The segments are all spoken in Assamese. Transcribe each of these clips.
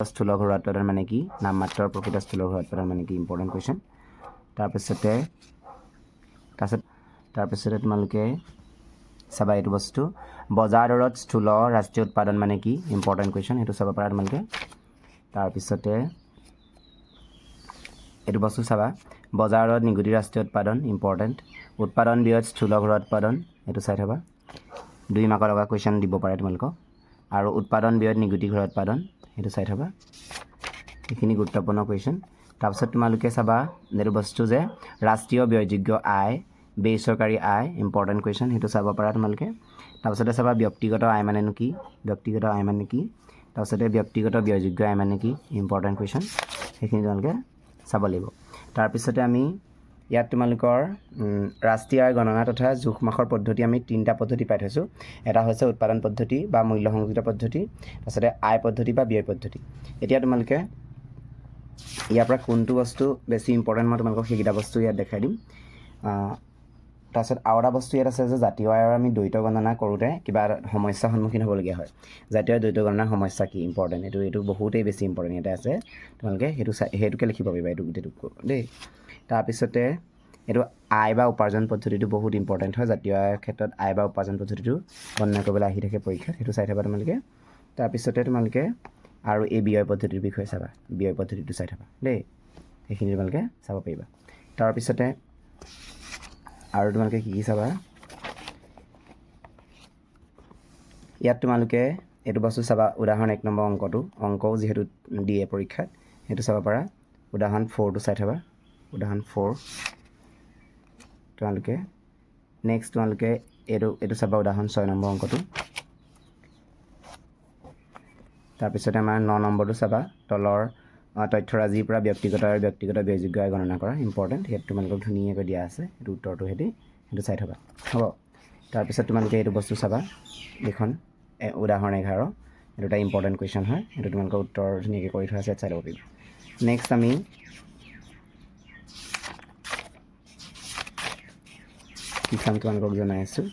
স্থূল ঘৰুৱা উৎপাদন মানে কি নামমাত্ৰৰ প্ৰকৃত স্থূল ঘৰুৱা উৎপাদন মানে কি ইম্পৰ্টেণ্ট কুৱেশ্যন তাৰপিছতে তোমালোকে চাবা এইটো বস্তু বজাৰ দৰত স্থূল ৰাষ্ট্ৰীয় উৎপাদন মানে কি ইম্পৰ্টেণ্ট কুৱেশ্যন সেইটো চাব পাৰা তোমালোকে তাৰপিছতে এইটো বস্তু চাবা বজাৰত নিগদি ৰাষ্ট্ৰীয় উৎপাদন ইম্পৰ্টেণ্ট উৎপাদন ব্যয় স্থূল ঘৰুৱা উৎপাদন এইটো চাই থবা 2 মাৰ্কৰ লগা কুৱেশ্যন দিব পাৰে তোমালোকক আৰু উৎপাদন ব্যয় নিগদি ঘৰুৱা উৎপাদন সেইটো চাই থবা এইখিনি গুৰুত্বপূৰ্ণ কুৱেশ্যন তাৰপিছত তোমালোকে চাবা এইটো বস্তু যে ৰাষ্ট্ৰীয় ব্যয়যোগ্য আয় বেচৰকাৰী আয় ইম্পৰ্টেণ্ট কুৱেশ্যন সেইটো চাব পাৰা তোমালোকে তাৰপিছতে চাবা ব্যক্তিগত আয় মানে কি তাৰপিছতে ব্যক্তিগত ব্যয়যোগ্য আয় মানে কি ইম্পৰ্টেণ্ট কুৱেশ্যন সেইখিনি তোমালোকে চাব লাগিব তাৰপিছতে আমি ইয়াত তোমালোকৰ ৰাষ্ট্ৰীয় আয় গণনা তথা জোখ মাখৰ পদ্ধতি আমি 3টা পদ্ধতি পাই থৈছোঁ এটা হৈছে উৎপাদন পদ্ধতি বা মূল্য সংযোজিত পদ্ধতি তাৰপিছতে আয় পদ্ধতি বা ব্যয় পদ্ধতি এতিয়া তোমালোকে ইয়াৰ পৰা কোনটো বস্তু বেছি ইম্পৰ্টেণ্ট মই তোমালোকক সেইকেইটা বস্তু ইয়াত দেখাই দিম তাৰপিছত আৰু এটা বস্তু ইয়াত আছে যে জাতীয় আয়ৰ আমি দ্বৈত গণনা কৰোঁতে কিবা সমস্যাৰ সন্মুখীন হ'বলগীয়া হয় জাতীয় দ্বৈত গণনাৰ সমস্যা কি ইম্পৰ্টেণ্ট এইটো বহুতেই বেছি ইম্পৰ্টেণ্ট ইয়াতে আছে তোমালোকে সেইটোকে লিখিব পাৰিবা এইটো গোটেইটো দেই তাৰপিছতে এইটো আয় বা উপাৰ্জন পদ্ধতিটো বহুত ইম্পৰ্টেণ্ট হয় জাতীয় আয়ৰ ক্ষেত্ৰত আয় বা উপাৰ্জন পদ্ধতিটো গণনা কৰিবলৈ আহি থাকে পৰীক্ষাত সেইটো চাই থবা তোমালোকে তাৰপিছতে তোমালোকে আৰু এই ব্যয় পদ্ধতিৰ বিষয়ে চাবা ব্যয় পদ্ধতিটো চাই থবা দেই সেইখিনি তোমালোকে চাব পাৰিবা তাৰপিছতে আৰু তোমালোকে কি চাবা ইয়াত তোমালোকে এইটো বস্তু চাবা উদাহৰণ 1 নম্বৰ অংকও যিহেতু দিয়ে পৰীক্ষাত সেইটো চাব পাৰা উদাহৰণ 4টো চাই থবা উদাহৰণ 4 তোমালোকে নেক্সট তোমালোকে এইটো চাবা উদাহৰণ 6 নম্বৰ অংকটো তাৰপিছতে আমাৰ 9 নম্বৰটো চাবা তলৰ তথ্যৰাজিৰ পৰা ব্যক্তিগত ব্যয়যোগ্য আয় গণনা কৰা ইম্পৰ্টেণ্ট ইয়াত তোমালোকক ধুনীয়াকৈ দিয়া আছে এইটো উত্তৰটো সেইটো চাই থবা হ'ব তাৰপিছত তোমালোকে এইটো বস্তু চাবা এইখন উদাহৰণ 11 এইটো এটা ইম্পৰ্টেণ্ট কুৱেশ্যন হয় এইটো তোমালোকৰ উত্তৰ ধুনীয়াকৈ কৰি থোৱা আছে চাই ল'ব পাৰিবা নেক্সট আমি কি চাম তোমালোকক জনাই আছোঁ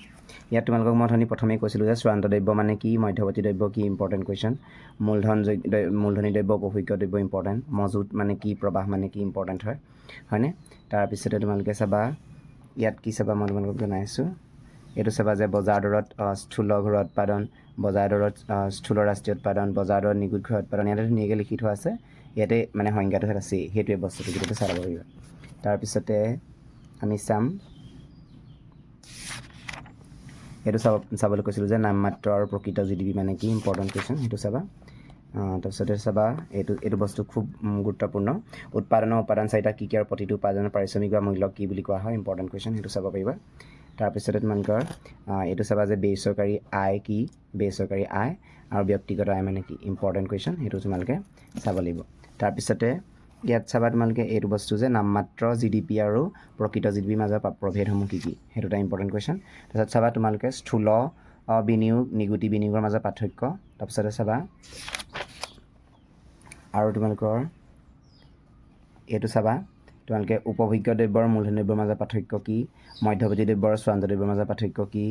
ইয়াত তোমালোকক মই প্ৰথমেই কৈছিলোঁ যে চূড়ান্ত দ্ৰব্য মানে কি মধ্যৱৰ্তী দ্ৰব্য কি ইম্পৰ্টেণ্ট কুৱেশ্যন মূলধনী দ্ৰব্য উপভোগ্য দ্ৰব্য ইম্পৰ্টেণ্ট মজুত মানে কি প্ৰবাহ মানে কি ইম্পৰ্টেণ্ট হয়নে তাৰপিছতে তোমালোকে চাবা ইয়াত কি চাবা মই তোমালোকক জনাই আছোঁ এইটো চাবা যে বজাৰ দৰত স্থূল ঘৰুৱা উৎপাদন বজাৰ দৰত স্থূল ৰাষ্ট্ৰীয় উৎপাদন বজাৰ দৰত নিগদি ঘৰুৱা উৎপাদন ইয়াতে ধুনীয়াকৈ লিখি থোৱা আছে ইয়াতে মানে সংজ্ঞাটো আছেই সেইটোৱে বস্তুটো গোটেইটো চাই ল'ব পাৰিবা তাৰপিছতে আমি চাম এইটো চাবলৈ কৈছিলোঁ যে নামমাত্ৰ আৰু প্ৰকৃত GDP মানে কি ইম্পৰ্টেণ্ট কুৱেশ্যন সেইটো চাবা তাৰপিছতে চাবা এইটো বস্তু খুব গুৰুত্বপূৰ্ণ উৎপাদনৰ উপাদান চাৰিটা কি আৰু প্ৰতিটো উপাদানৰ পাৰিশ্ৰমিক বা মূল্য কি বুলি কোৱা হয় ইম্পৰ্টেণ্ট কুৱেশ্যন সেইটো চাব পাৰিবা তাৰপিছতে তোমালোকৰ এইটো চাবা যে বেচৰকাৰী আয় কি বেচৰকাৰী আয় আৰু ব্যক্তিগত আয় মানে কি ইম্পৰ্টেণ্ট কুৱেশ্যন সেইটো তোমালোকে চাব লাগিব তাৰপিছতে ইয়াত চাবা তোমালোকে এইটো বস্তু যে নামমাত্ৰ GDP আৰু প্ৰকৃত GDP মাজৰ প্ৰভেদসমূহ কি সেইটো এটা ইম্পৰ্টেণ্ট কুৱেশ্যন তাৰপিছত চাবা তোমালোকে স্থূল বিনিয়োগ নিগদি বিনিয়োগৰ মাজৰ পাৰ্থক্য তাৰপিছতে চাবা আৰু তোমালোকৰ এইটো চাবা তোমালোকে উপভোগ্য দ্ৰব্য আৰু মূলধনী দ্ৰব্যৰ মাজৰ পাৰ্থক্য কি মধ্যৱৰ্তী দ্ৰব্য আৰু চূড়ান্ত দ্ৰব্যৰ মাজৰ পাৰ্থক্য কি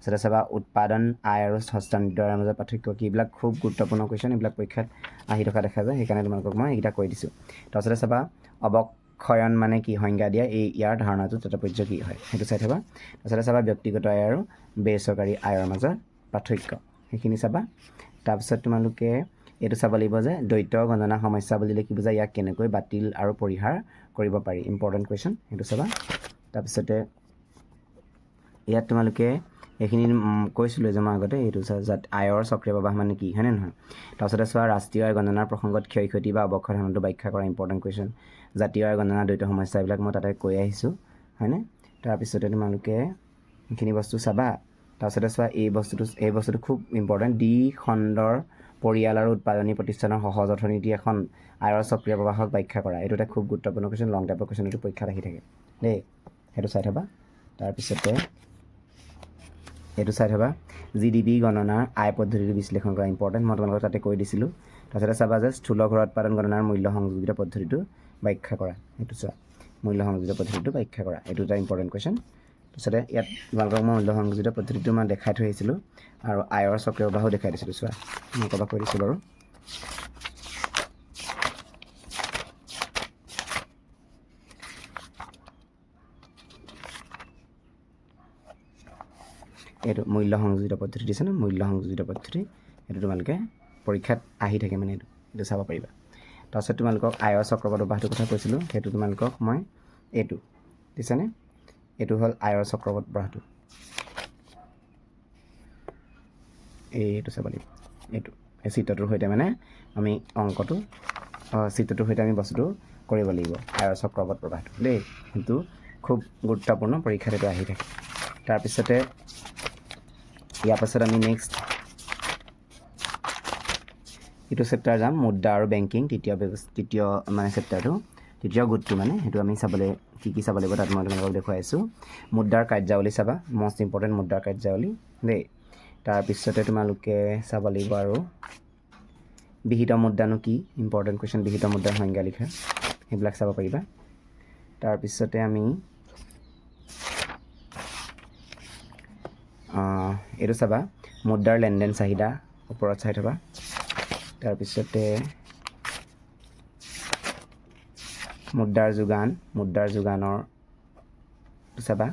তাৰপিছতে চাবা উৎপাদন আয় আৰু হস্তান্তৰ মাজৰ পাৰ্থক্য কি এইবিলাক খুব গুৰুত্বপূৰ্ণ কুৱেশ্যন এইবিলাক পৰীক্ষাত আহি থকা দেখা যায় সেইকাৰণে তোমালোকক মই এইকেইটা কৈ দিছোঁ তাৰপিছতে চাবা অৱক্ষয়ন মানে কি সংজ্ঞা দিয়া ইয়াৰ ধাৰণাটো তাৎপৰ্য কি হয় সেইটো চাই থবা তাৰপিছতে চাবা ব্যক্তিগত আয় আৰু বেচৰকাৰী আয়ৰ মাজৰ পাৰ্থক্য সেইখিনি চাবা তাৰপিছত তোমালোকে এইটো চাব লাগিব যে দ্বৈত গণনা সমস্যা বুলিলে কি বুজায় ইয়াক কেনেকৈ বাতিল আৰু পৰিহাৰ কৰিব পাৰি ইম্পৰ্টেণ্ট কুৱেশ্যন সেইটো চাবা তাৰপিছতে ইয়াত তোমালোকে এইখিনি কৈছিলোঁ যে মই আগতে এইটো আয়ৰ চক্ৰীয় প্ৰবাহ মানে কি হয়নে নহয় তাৰপিছতে চোৱা ৰাষ্ট্ৰীয় আয় গণনাৰ প্ৰসংগত ক্ষয় ক্ষতি বা অৱক্ষয় ধাৰণাটো ব্যাখ্যা কৰা ইম্পৰ্টেণ্ট কুৱেশ্যন জাতীয় আয় গণনাৰ দ্বৈত সমস্যা এইবিলাক মই তাতে কৈ আহিছোঁ হয়নে তাৰপিছতে তোমালোকে এইখিনি বস্তু চাবা তাৰপিছতে চোৱা এই বস্তুটো খুব ইম্পৰ্টেণ্ট খণ্ডৰ পৰিয়াল আৰু উৎপাদনী প্ৰতিষ্ঠানৰ সহজ অৰ্থনীতি এখন আয়ৰ চক্ৰীয় প্ৰবাহক ব্যাখ্যা কৰা এইটো এটা খুব গুৰুত্বপূৰ্ণ কুৱেশ্যন লং টাইপৰ কুৱেশ্যন এইটো পৰীক্ষাত আহি থাকে দেই সেইটো চাই থবা তাৰপিছতে এইটো চাই থবা GDP গণনাৰ আয় পদ্ধতিটো বিশ্লেষণ কৰা ইম্পৰ্টেণ্ট মই তোমালোকক তাতে কৈ দিছিলোঁ তাৰপিছতে চাবা যে স্থূল ঘৰুৱা উৎপাদন গণনাৰ মূল্য সংযোজিত পদ্ধতিটো ব্যাখ্যা কৰা সেইটো চোৱা মূল্য সংযোজিত পদ্ধতিটো ব্যাখ্যা কৰা এইটো এটা ইম্পৰ্টেণ্ট কুৱেশ্যন তাৰপিছতে ইয়াত তোমালোকক মই মূল্য সংযোজিত পদ্ধতিটো মই দেখাই থৈ আহিছিলোঁ আৰু আয়ৰ চক্ৰীয় প্ৰবাহো দেখাই দিছিলোঁ চোৱা মই ক'ৰবাত কৈ দিছোঁ বাৰু এইটো মূল্য সংযোজিত পদ্ধতি দিছে ন মূল্য সংযোজিত পদ্ধতি এইটো তোমালোকে পৰীক্ষাত আহি থাকে মানে এইটো চাব পাৰিবা তাৰপিছত তোমালোকক আয়ৰ চক্ৰপথ প্ৰবাহটোৰ কথা কৈছিলোঁ সেইটো তোমালোকক মই এইটো দিছেনে এইটো হ'ল আয়ৰ চক্ৰপথ প্ৰবাহটো এইটো চাব লাগিব এইটো এই চিত্ৰটোৰ সৈতে মানে আমি অংকটো চিত্ৰটোৰ সৈতে আমি বস্তুটো কৰিব লাগিব আয়ৰ চক্ৰপথ প্ৰবাহটো দেই কিন্তু খুব গুৰুত্বপূৰ্ণ পৰীক্ষাত এইটো আহি থাকে তাৰপিছতে ইয়াৰ পাছত আমি নেক্সট এইটো চেপ্টাৰ যাম মুদ্ৰা আৰু বেংকিং তৃতীয় মানে চেপ্টাৰটো তৃতীয় গোটটো মানে সেইটো আমি চাবলৈ কি চাব লাগিব তাত মই তোমালোকক দেখুৱাই আছোঁ মুদ্ৰাৰ কাৰ্যাৱলী চাবা মষ্ট ইম্পৰ্টেণ্ট মুদ্ৰাৰ কাৰ্যাৱলী দেই তাৰপিছতে তোমালোকে চাব লাগিব আৰু বিহিত মুদ্ৰানো কি ইম্পৰ্টেণ্ট কুৱেশ্যন বিহিত মুদ্ৰাৰ সংজ্ঞা লিখা সেইবিলাক চাব পাৰিবা তাৰপিছতে আমি এইটো চাবা মুদ্ৰাৰ লেনদেন চাহিদা ওপৰত চাই থবা তাৰপিছতে মুদ্ৰাৰ যোগানৰ চাবা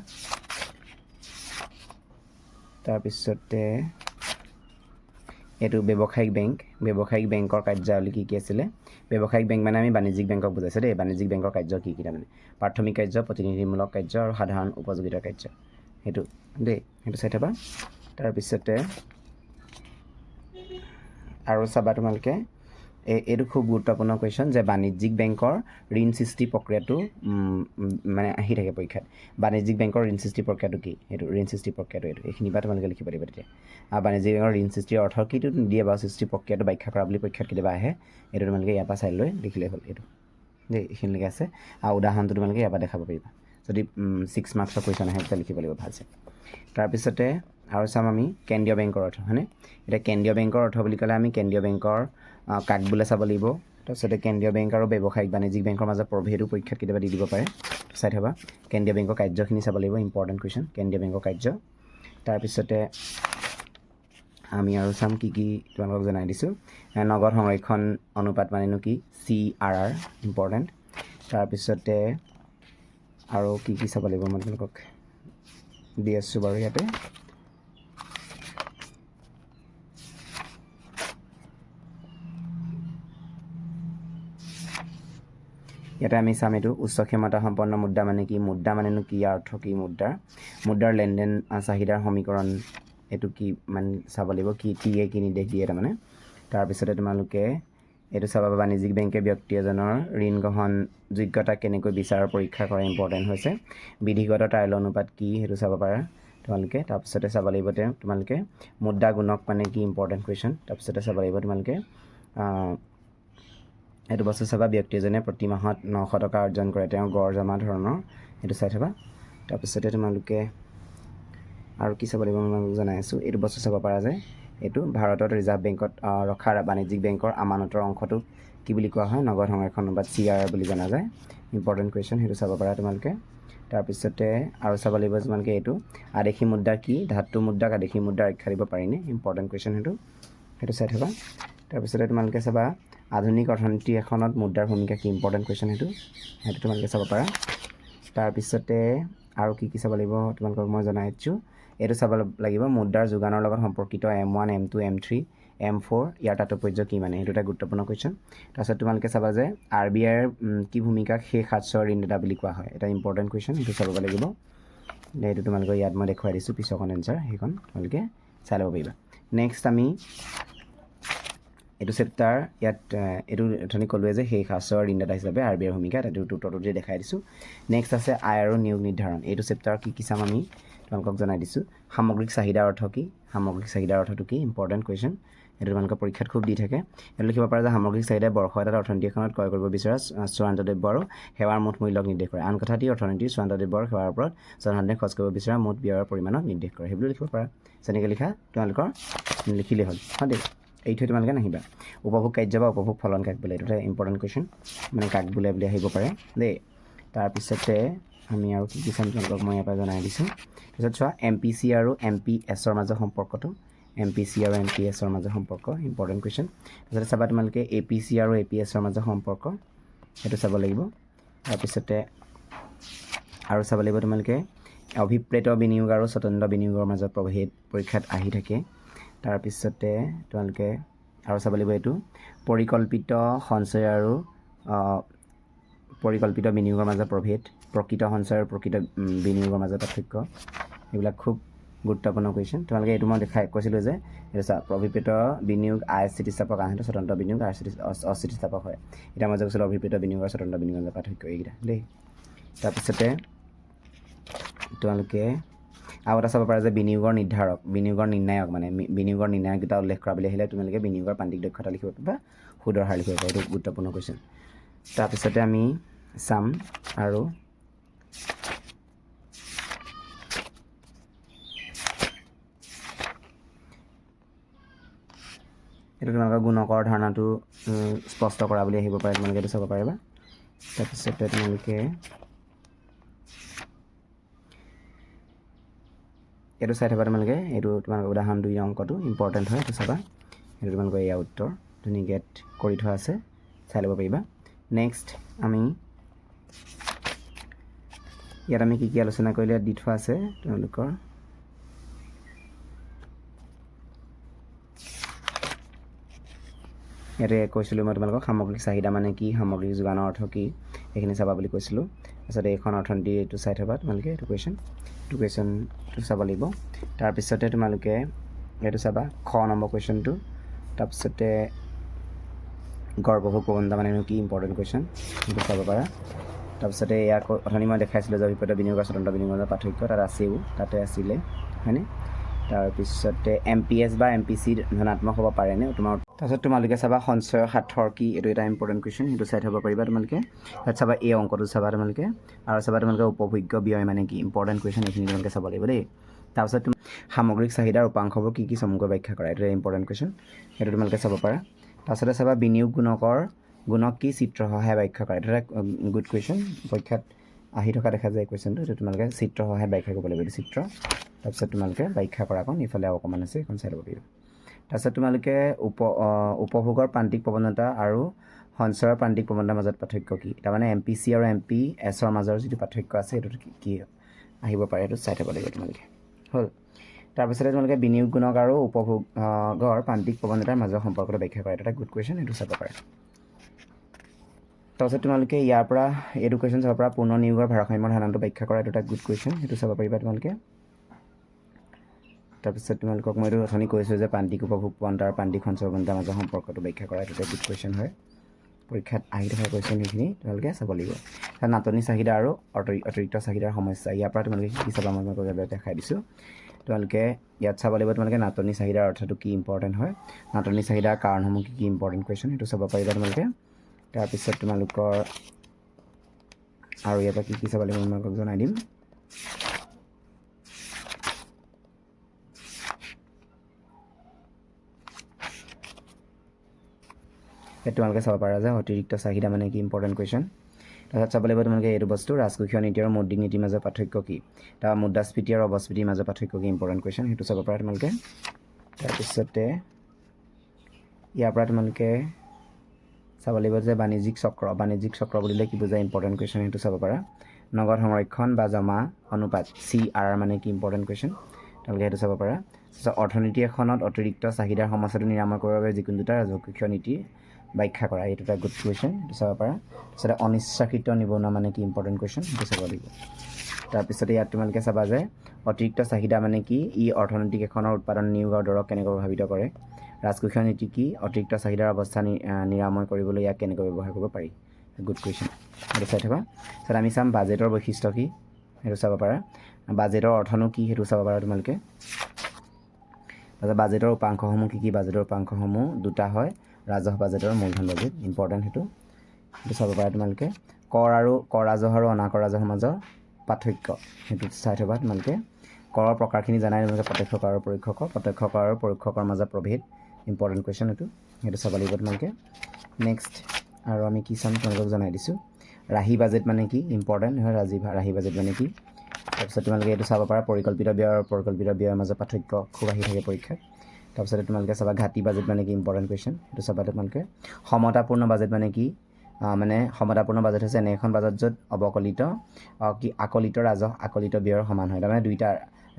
তাৰপিছতে এইটো ব্যৱসায়িক বেংকৰ কাৰ্যাৱলী কি আছিলে ব্যৱসায়িক বেংক মানে আমি বাণিজ্যিক বেংকক বুজাইছে দেই বাণিজ্যিক বেংকৰ কাৰ্য কি তাৰমানে প্ৰাথমিক কাৰ্য প্ৰতিনিধিমূলক কাৰ্য আৰু সাধাৰণ উপযোগিতাৰ কাৰ্য সেইটো দেই সেইটো চাই থবা তাৰপিছতে আৰু চাবা তোমালোকে এইটো খুব গুৰুত্বপূৰ্ণ কুৱেশ্যন যে বাণিজ্যিক বেংকৰ ঋণ সৃষ্টি প্ৰক্ৰিয়াটো মানে আহি থাকে পৰীক্ষাত বাণিজ্যিক বেংকৰ ঋণ সৃষ্টি প্ৰক্ৰিয়াটো কি এইটো ঋণ সৃষ্টি প্ৰক্ৰিয়াটো এইখিনি পৰা তোমালোকে লিখিব লাগিব তেতিয়া আৰু বাণিজ্যিক বেংকৰ ঋণ সৃষ্টিৰ অৰ্থ কিটো দিয়ে বাৰু সৃষ্টি প্ৰক্ৰিয়াটো ব্যাখ্যা কৰা বুলি পৰীক্ষাত কেতিয়াবা আহে এইটো তোমালোকে ইয়াৰ পৰা চাই লৈ লিখিলেই হ'ল এইটো দেই এইখিনিলৈকে আছে আৰু উদাহৰণটো তোমালোকে ইয়াৰ পৰা দেখাব পাৰিবা যদি 6 মাৰ্কছৰ কুৱেশ্যন আহে তেতিয়া লিখিব লাগিব ভালছে তাৰপিছতে আৰু চাম আমি কেন্দ্ৰীয় বেংকৰ অৰ্থ হয়নে এতিয়া কেন্দ্ৰীয় বেংকৰ অৰ্থ বুলি ক'লে আমি কেন্দ্ৰীয় বেংকৰ কাক বোলে চাব লাগিব তাৰপিছতে কেন্দ্ৰীয় বেংক আৰু ব্যৱসায়িক বাণিজ্যিক বেংকৰ মাজত প্ৰভেদো পৰীক্ষাত কেতিয়াবা দি দিব পাৰে চাই থবা কেন্দ্ৰীয় বেংকৰ কাৰ্যখিনি চাব লাগিব ইম্পৰ্টেণ্ট কুৱেশ্যন কেন্দ্ৰীয় বেংকৰ কাৰ্য তাৰপিছতে আমি আৰু চাম কি তোমালোকক জনাই দিছোঁ নগদ সংৰক্ষণ অনুপাত মানেনো কি CRR ইম্পৰ্টেণ্ট তাৰপিছতে আৰু কি চাব লাগিব মই তোমালোকক দি আছোঁ বাৰু ইয়াতে ইয়াতে আমি চাম এইটো উচ্চ ক্ষমতা সম্পন্ন মুদ্ৰা মানে কি মুদ্ৰা মানেনো কি অৰ্থ কি মুদ্ৰাৰ লেনদেন চাহিদাৰ সমীকৰণ এইটো কি মানে চাব লাগিব কি কি নিৰ্দেশ দিয়ে তাৰমানে তাৰপিছতে তোমালোকে এইটো চাবা বাণিজ্যিক বেংকে ব্যক্তি এজনৰ ঋণ গ্ৰহণ যোগ্যতা কেনেকৈ বিচাৰ পৰীক্ষা কৰে ইম্পৰ্টেণ্ট হৈছে বিধিগত ট্ৰায়েল অনুপাত কি সেইটো চাব পাৰা তোমালোকে তাৰপিছতে চাব লাগিব তোমালোকে মুদ্ৰা গুণক মানে কি ইম্পৰ্টেণ্ট কুৱেশ্যন তাৰপিছতে চাব লাগিব তোমালোকে এইটো বস্তু চাবা ব্যক্তি এজনে প্ৰতি মাহত 900 টকা অৰ্জন কৰে তেওঁৰ গড় জমা ধৰণৰ এইটো চাই থবা তাৰপিছতে তোমালোকে আৰু কি চাব লাগিব মই তোমালোকক জনাই আছোঁ এইটো বস্তু চাব পাৰা যে এইটো ভাৰতৰ ৰিজাৰ্ভ বেংকত ৰখা বাণিজ্যিক বেংকৰ আমানতৰ অংশটো কি বুলি কোৱা হয় নগদ সংৰক্ষণ অনুপাত CRR বুলি জনা যায় ইম্পৰ্টেণ্ট কুৱেশ্যন সেইটো চাব পাৰা তোমালোকে তাৰপিছতে আৰু চাব লাগিব তোমালোকে এইটো আদেশী মুদ্ৰা কি ধাতু মুদ্ৰাক আদেশী মুদ্ৰা আখ্যা দিব পাৰিনে ইম্পৰ্টেণ্ট কুৱেশ্যন সেইটো চাই থবা তাৰপিছতে তোমালোকে চাবা আধুনিক অৰ্থনীতি এখনত মুদ্ৰাৰ ভূমিকা কি ইম্পৰ্টেণ্ট কুৱেশ্যন সেইটো তোমালোকে চাব পাৰা তাৰপিছতে আৰু কি চাব লাগিব তোমালোকক মই জনাই দিছোঁ এইটো চাব লাগিব মুদ্ৰাৰ যোগানৰ লগত সম্পৰ্কিত M1 M2 M3 M4 ইয়াৰ তাৎপৰ্য কি মানে সেইটো এটা গুৰুত্বপূৰ্ণ কুৱেশ্যন তাৰপিছত তোমালোকে চাবা যে RBIৰ কি ভূমিকাক শেষ সাশ্ৰয়ৰ ঋণদাতা বুলি কোৱা হয় এটা ইম্পৰ্টেণ্ট কুৱেশ্যন সেইটো চাব লাগিব এইটো তোমালোকক ইয়াত মই দেখুৱাই দিছোঁ পিছৰখন এনচাৰ সেইখন তোমালোকে চাই ল'ব পাৰিবা নেক্সট আমি এইটো চেপ্টাৰ ইয়াত এইটো অথনি ক'লোৱে যে শেষ সাশ্ৰয়ৰ ঋণদাতা হিচাপে RBIৰ ভূমিকা এইটো উত্তৰটোতে দেখাই দিছোঁ নেক্সট আছে আয় আৰু নিয়োগ নিৰ্ধাৰণ এইটো চেপ্টাৰ কি চাম আমি তোমালোকক জনাই দিছোঁ সামগ্ৰিক চাহিদাৰ অৰ্থ কি সামগ্ৰিক চাহিদাৰ অৰ্থটো কি ইম্পৰ্টেণ্ট কুৱেশ্যন এইটো তোমালোকৰ পৰীক্ষাত খুব দি থাকে এইটো লিখিব পাৰা যে সামগ্ৰিক চাহিদাই বৰ্ষ এটাত অৰ্থনীতি এখনত ক্ৰয় কৰিব বিচৰা চূড়ান্ত দ্ৰব্য আৰু সেৱাৰ মুঠ মূল্যক নিৰ্দেশ কৰে আন কথাটি অৰ্থনীতিৰ চূড়ান্ত দ্ৰব্য আৰু সেৱাৰ ওপৰত জনসাধাৰণে খৰচ কৰিব বিচৰা মুঠ ব্যয়ৰ পৰিমাণক নিৰ্দেশ কৰে সেইবোৰ লিখিব পাৰা যেনেকৈ লিখা তোমালোকৰ লিখিলেই হ'ল হয় দেই এইটোৱে তোমালোকে নাহিবা উপভোগ কাৰ্য বা উপভোগ ফলন কাক বোলে এইটো এটা ইম্পৰ্টেণ্ট কুৱেশ্যন মানে কাক বোলে বুলি আহিব পাৰে দেই তাৰপিছতে আমি আৰু কি চাম তোমালোকক মই ইয়াৰ পৰা জনাই দিছোঁ তাৰপিছত চোৱা MPC আৰু MPSৰ মাজৰ সম্পৰ্কটো MPC আৰু MPSৰ মাজৰ সম্পৰ্ক ইম্পৰ্টেণ্ট কুৱেশ্যন তাৰপিছতে চাবা তোমালোকে APC আৰু APSৰ মাজৰ সম্পৰ্ক সেইটো চাব লাগিব তাৰপিছতে আৰু চাব লাগিব তোমালোকে অভিপ্ৰেত বিনিয়োগ আৰু স্বতন্ত্ৰ বিনিয়োগৰ মাজত প্ৰভেদ পৰীক্ষাত আহি থাকে তাৰপিছতে তোমালোকে আৰু চাব লাগিব এইটো পৰিকল্পিত সঞ্চয় আৰু পৰিকল্পিত বিনিয়োগৰ মাজত প্ৰভেদ প্ৰকৃত সঞ্চয় আৰু প্ৰকৃত বিনিয়োগৰ মাজত পাৰ্থক্য এইবিলাক খুব গুৰুত্বপূৰ্ণ কুৱেশ্যন তোমালোকে এইটো মই কৈছিলোঁ যে এইটো অভিপ্ৰেত বিনিয়োগ আই স্থিতিস্থাপক আনহাতে স্বতন্ত্ৰ বিনিয়োগ অস্থিতিস্থাপক হয় এতিয়া মই যে কৈছিলোঁ অভিপ্ৰেত বিনিয়োগ আৰু স্বতন্ত্ৰ বিনিয়োগৰ মাজত পাৰ্থক্য এইকেইটা দেই তাৰপিছতে তোমালোকে আৰু এটা চাব পাৰা যে বিনিয়োগৰ নিৰ্ধাৰক বিনিয়োগৰ নিৰ্ণায়ক মানে বিনিয়োগৰ নিৰ্ণায়ক দুটা উল্লেখ কৰা বুলি আহিলে তোমালোকে বিনিয়োগৰ প্ৰান্তিক দক্ষতা লিখিব পাৰিবা সুদৰ হাৰ লিখিব পাৰিবা এইটো গুৰুত্বপূৰ্ণ কুৱেশ্যন তাৰপিছতে আমি চাম আৰু এইটো তোমালোকৰ গুণকৰ ধাৰণাটো স্পষ্ট কৰা বুলি আহিব পাৰে তোমালোকে এইটো চাব পাৰিবা তাৰপিছতে তোমালোকে এইটো চাই থবা তোমালোকে এইটো তোমালোকৰ উদাহৰণ 2 অংকটো ইম্পৰ্টেণ্ট হয় এইটো চাবা এইটো তোমালোকৰ এয়া উত্তৰ ধুনীয়াকৈ কৰি থোৱা আছে চাই ল'ব পাৰিবা নেক্সট আমি ইয়াত আমি কি আলোচনা কৰিলে দি থোৱা আছে তোমালোকৰ ইয়াতে কৈছিলোঁ মই তোমালোকক সামগ্ৰিক চাহিদা মানে কি সামগ্ৰিক যোগানৰ অৰ্থ কি এইখিনি চাবা বুলি কৈছিলোঁ তাৰপিছত এইখন অৰ্থনীতি এইটো চাই থবা তোমালোকে এইটো কুৱেশ্যনটো চাব লাগিব তাৰপিছতে তোমালোকে এইটো চাবা খ নম্বৰ কুৱেশ্যনটো তাৰপিছতে গৰ্ভভোগ প্ৰবন্ধা মানে কি ইম্পৰ্টেণ্ট কুৱেশ্যন সেইটো চাব পাৰা তাৰপিছতে ইয়াক অথনি মই দেখাইছিলোঁ যে অভিপ্ৰেত বিনিয়োগ আৰু স্বতন্ত্ৰ বিনিয়োগৰ পাৰ্থক্য তাত আছেও তাতে আছিলে হয়নে তাৰপিছতে MPS বা MPC ধনাত্মক হ'ব পাৰেনে তোমাৰ তাৰপিছত তোমালোকে চাবা সঞ্চয়ৰ স্বাৰ্থৰ কি এইটো এটা ইম্পৰ্টেণ্ট কুৱেশ্যন সেইটো চাই থ'ব পাৰিবা তোমালোকে তাত চাবা এই অংকটো চাবা তোমালোকে আৰু চাবা তোমালোকে উপভোগ্য ব্যয় মানে কি ইম্পৰ্টেণ্ট কুৱেশ্যন এইখিনি তোমালোকে চাব লাগিব দেই তাৰপিছত সামগ্ৰিক চাহিদাৰ উপাংশবোৰ কি চমুকৈ ব্যাখ্যা কৰা এইটো ইম্পৰ্টেণ্ট কুৱেশ্যন সেইটো তোমালোকে চাব পাৰা তাৰপিছতে চাবা বিনিয়োগ গুণক কি চিত্ৰ সহায় ব্যাখ্যা কৰা এইটো এটা গুড কুৱেশ্যন পৰীক্ষাত আহি থকা দেখা যায় কুৱেশ্যনটো এইটো তোমালোকে চিত্ৰ সহায় ব্যাখ্যা কৰিব লাগিব এইটো চিত্ৰ তাৰপিছত তোমালোকে ব্যাখ্যা কৰাকণ ইফালে অকণমান আছে এইখন চাই ল'ব পাৰিবা তাৰপিছত তোমালোকে উপভোগৰ প্ৰান্তিক প্ৰৱণতা আৰু সঞ্চয়ৰ প্ৰান্তিক প্ৰৱণতাৰ মাজত পাৰ্থক্য কি তাৰমানে MPC আৰু MPSৰ মাজৰ যিটো পাৰ্থক্য আছে সেইটো কি আহিব পাৰে সেইটো চাই থ'ব লাগিব তোমালোকে হ'ল তাৰপিছতে তোমালোকে বিনিয়োগ গুণক আৰু উপভোগৰ প্ৰান্তিক প্ৰৱণতাৰ মাজৰ সম্পৰ্কটো ব্যাখ্যা কৰা এইটো এটা গুড কুৱেশ্যন এইটো চাব পাৰে তাৰপিছত তোমালোকে ইয়াৰ পৰা এইটো কুৱেশ্যন চাব পৰা পূৰ্ণ নিয়োগৰ ভাৰসাম্যৰ ধাৰণাটো ব্যাখ্যা কৰা এইটো এটা গুড কুৱেশ্যন সেইটো চাব পাৰিবা তোমালোকে তাৰপিছত তোমালোকক মই এইটো অথনি কৈছোঁ যে প্ৰান্তিক উপভোগ প্ৰৱণতা আৰু প্ৰান্তিক সঞ্চয় প্ৰৱণতাৰ মাজৰ সম্পৰ্কটো ব্যাখ্যা কৰা এইটো এটা গুড কুৱেশ্যন হয় পৰীক্ষাত আহি থকা কুৱেশ্যন সেইখিনি তোমালোকে চাব লাগিব নাটনি চাহিদা আৰু অতিৰিক্ত চাহিদাৰ সমস্যা ইয়াৰ পৰা তোমালোকে কি চাবা মই দেখাই দিছোঁ তোমালোকে ইয়াত চাব লাগিব তোমালোকে নাটনি চাহিদাৰ অৰ্থটো কি ইম্পৰ্টেণ্ট হয় নাটনি চাহিদাৰ কাৰণসমূহ কি ইম্পৰ্টেণ্ট কুৱেশ্যন সেইটো চাব পাৰিবা তোমালোকে তাৰপিছত তোমালোকৰ আৰু ইয়াৰ পৰা কি চাব লাগিব মই তোমালোকক জনাই দিম তোমালোকে চাব পাৰা যে অতিৰিক্ত চাহিদা মানে কি ইম্পৰ্টেণ্ট কুৱেশ্যন তাৰপিছত চাব লাগিব তোমালোকে এইটো বস্তু ৰাজকোষীয় নীতি আৰু মৌদ্ৰিক নীতিৰ মাজৰ পাৰ্থক্য কি তাৰ মুদ্ৰাস্ফীতি আৰু অৱস্ফীতিৰ মাজৰ পাৰ্থক্য কি ইম্পৰ্টেণ্ট কুৱেশ্যন সেইটো চাব পাৰা তোমালোকে তাৰপিছতে ইয়াৰ পৰা তোমালোকে চাব লাগিব যে বাণিজ্যিক চক্ৰ বুলিলে কি বুজায় ইম্পৰ্টেণ্ট কুৱেশ্যন সেইটো চাব পাৰা নগদ সংৰক্ষণ বা জমা অনুপাত CR মানে কি ইম্পৰ্টেণ্ট কুৱেশ্যন তোমালোকে সেইটো চাব পাৰা তাৰপিছত অৰ্থনীতি এখনত অতিৰিক্ত চাহিদাৰ সমস্যাটো নিৰাময় কৰিবৰ বাবে যিকোনো দুটা ৰাজকোষীয় নীতি ব্যাখ্যা কৰা এইটো এটা গুড কুৱেশ্যন সেইটো চাব পাৰা তাৰপিছতে অনিচ্ছাকৃত নিবনুৱা মানে কি ইম্পৰ্টেণ্ট কুৱেশ্যন সেইটো চাব লাগিব তাৰপিছতে ইয়াত তোমালোকে চাবা যে অতিৰিক্ত চাহিদা মানে কি ই অৰ্থনৈতিক এখনৰ উৎপাদন নিয়োগৰ দৰক কেনেকৈ প্ৰভাৱিত কৰে ৰাজকোষীয় নীতি কি অতিৰিক্ত চাহিদাৰ অৱস্থা নিৰাময় কৰিবলৈ ইয়াক কেনেকৈ ব্যৱহাৰ কৰিব পাৰি গুড কুৱেশ্যন সেইটো চাই থবা তাৰপিছত আমি চাম বাজেটৰ বৈশিষ্ট্য কি সেইটো চাব পাৰা বাজেটৰ অৰ্থনো কি সেইটো চাব পাৰা তোমালোকে তাৰপিছত বাজেটৰ উপাংশসমূহ কি বাজেটৰ উপাংশসমূহ দুটা হয় ৰাজহ বাজেটৰ মূলধন বাজেট ইম্পৰ্টেণ্ট সেইটো চাব পাৰা তোমালোকে কৰ ৰাজহ আৰু অনাকৰ ৰাজহৰ মাজৰ পাৰ্থক্য সেইটো চাই থবা তোমালোকে কৰৰ প্ৰকাৰখিনি জানাই তোমালোকে প্ৰত্যক্ষ কৰ আৰু পৰোক্ষ কৰ প্ৰত্যক্ষ কৰ আৰু পৰোক্ষ কৰ মাজৰ প্ৰভেদ ইম্পৰ্টেণ্ট কুৱেশ্যন সেইটো চাব লাগিব তোমালোকে নেক্সট আৰু আমি কি চাম তোমালোকক জনাই দিছোঁ ৰাহি বাজেট মানে কি ইম্পৰ্টেণ্ট হয় ৰাহি বাজেট মানে কি তাৰপিছত তোমালোকে এইটো চাব পাৰা পৰিকল্পিত ব্যয় আৰু পৰিকল্পিত ব্যয়ৰ মাজত পাৰ্থক্য খুব আহি থাকে পৰীক্ষাত তাৰপিছতে তোমালোকে চাবা ঘাটি বাজেট মানে কি ইম্পৰ্টেণ্ট কুৱেশ্যন সেইটো চাবা তোমালোকে সমতাপূৰ্ণ বাজেট মানে কি মানে সমতাপূৰ্ণ বাজেট হৈছে এনে এখন বাজেট য'ত অৱকলিত আকলিত ৰাজহ আকলিত ব্যয়ৰ সমান হয় তাৰমানে দুইটা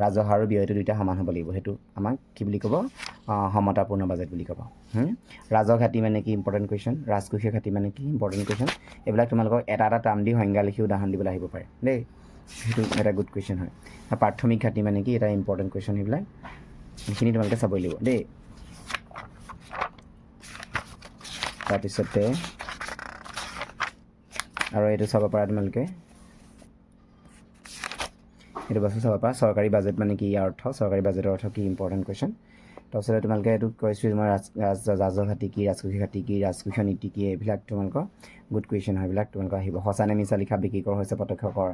ৰাজহ আৰু ব্যয়টো দুইটা সমান হ'ব লাগিব সেইটো আমাক কি বুলি ক'ব সমতাপূৰ্ণ বাজেট বুলি ক'ব ৰাজহ ঘাটি মানে কি ইম্পৰ্টেণ্ট কুৱেশ্যন ৰাজকোষীয় ঘাটি মানে কি ইম্পৰ্টেণ্ট কুৱেশ্যন এইবিলাক তোমালোকক এটা টাৰ্ম দি সংজ্ঞা লিখি উদাহৰণ দিবলৈ আহিব পাৰে দেই সেইটো এটা গুড কুৱেশ্যন হয় প্ৰাথমিক ঘাটি মানে কি এটা ইম্পৰ্টেণ্ট কুৱেশ্যন সেইবিলাক সেইখিনি তোমালোকে চাবই লাগিব দেই তাৰপিছতে আৰু এইটো চাব পাৰা তোমালোকে এইটো বস্তু চাব পাৰা চৰকাৰী বাজেট মানে কি ইয়াৰ অৰ্থ চৰকাৰী বাজেটৰ অৰ্থ কি ইম্পৰ্টেণ্ট কুৱেশ্যন তাৰপিছতে তোমালোকে এইটো কৈছোঁ মই ৰাজহ ঘাটি কি ৰাজকোষীয় ঘাটি কি ৰাজকোষীয় নীতি কি এইবিলাক তোমালোকৰ গুড কুৱেশ্যন হয় এইবিলাক তোমালোকৰ আহিব সঁচা নে মিছা লিখা বিক্ৰী কৰ হৈছে প্ৰত্যক্ষ কৰ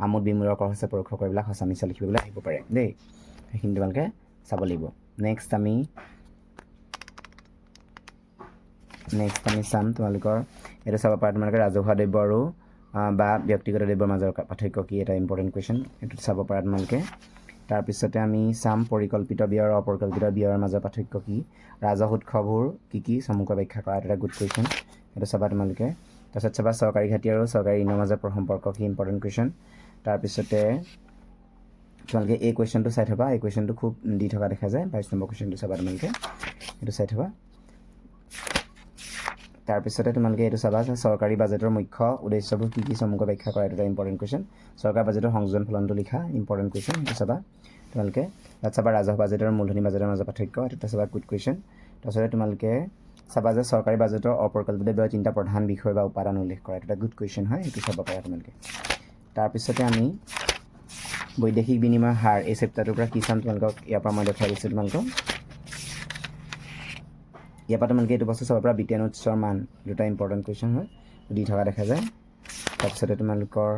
আমোদ বিমূঢ় কৰ হৈছে পৰোক্ষ কৰ এইবিলাক সঁচা মিছা লিখিবলৈ আহিব পাৰে দেই সেইখিনি তোমালোকে চাব লাগিব নেক্সট আমি চাম তোমালোকৰ এইটো চাব পাৰা তোমালোকে ৰাজহুৱা দ্ৰব্য আৰু বা ব্যক্তিগত দ্ৰব্যৰ মাজৰ পাৰ্থক্য কি এটা ইম্পৰ্টেণ্ট কুৱেশ্যন এইটো চাব পাৰা তোমালোকে তাৰপিছতে আমি চাম পৰিকল্পিত ব্যয় আৰু অপৰিকল্পিত ব্যয়ৰ মাজৰ পাৰ্থক্য কি ৰাজহ উৎসবোৰ কি চমুকৈ ব্যাখ্যা কৰা এটা গুড কুৱেশ্যন এইটো চাবা তোমালোকে তাৰপিছত চাবা চৰকাৰী ঘাটি আৰু চৰকাৰী ঋণৰ মাজৰ সম্পৰ্ক কি ইম্পৰ্টেণ্ট কুৱেশ্যন তাৰপিছতে তোমালোকে এই কুৱেশ্যনটো চাই থবা এই কুৱেশ্যনটো খুব দি থকা দেখা যায় 22 নম্বৰ কুৱেশ্যনটো চাবা তোমালোকে এইটো চাই থবা তাৰপিছতে তোমালোকে এইটো চাবা যে চৰকাৰী বাজেটৰ মুখ্য উদ্দেশ্যবোৰ কি চমুকৈ ব্যাখ্যা কৰা এটা ইম্পৰ্টেণ্ট কুৱেশ্যন চৰকাৰী বাজেটৰ সংযোজন ফলনটো লিখা ইম্পৰ্টেণ্ট কুৱেশ্যন এইটো চাবা তোমালোকে তাত চাবা ৰাজহ বাজেট আৰু মূলধনী বাজেটৰ মাজৰ পাৰ্থক্য এটা চাবা গুড কুৱেশ্যন তাৰপিছতে তোমালোকে চাবা যে চৰকাৰী বাজেটৰ অপৰিকল্পিত ব্যয় তিনিটা প্ৰধান বিষয় বা উপাদান উল্লেখ কৰা এটা গুড কুৱেশ্যন হয় এইটো চাব পাৰা তোমালোকে তাৰপিছতে আমি বৈদেশিক বিনিময় হাৰ এই চেপ্টাৰটোৰ পৰা কি চাম তোমালোকক ইয়াৰ পৰা মই দেখাই দিছোঁ তোমালোকক ইয়াৰ পৰা তোমালোকে এইটো বস্তু চাব পৰা বিজ্ঞান উৎসৰ মান দুটা ইম্পৰ্টেণ্ট কুৱেশ্যন হয় দি থকা দেখা যায় তাৰপিছতে তোমালোকৰ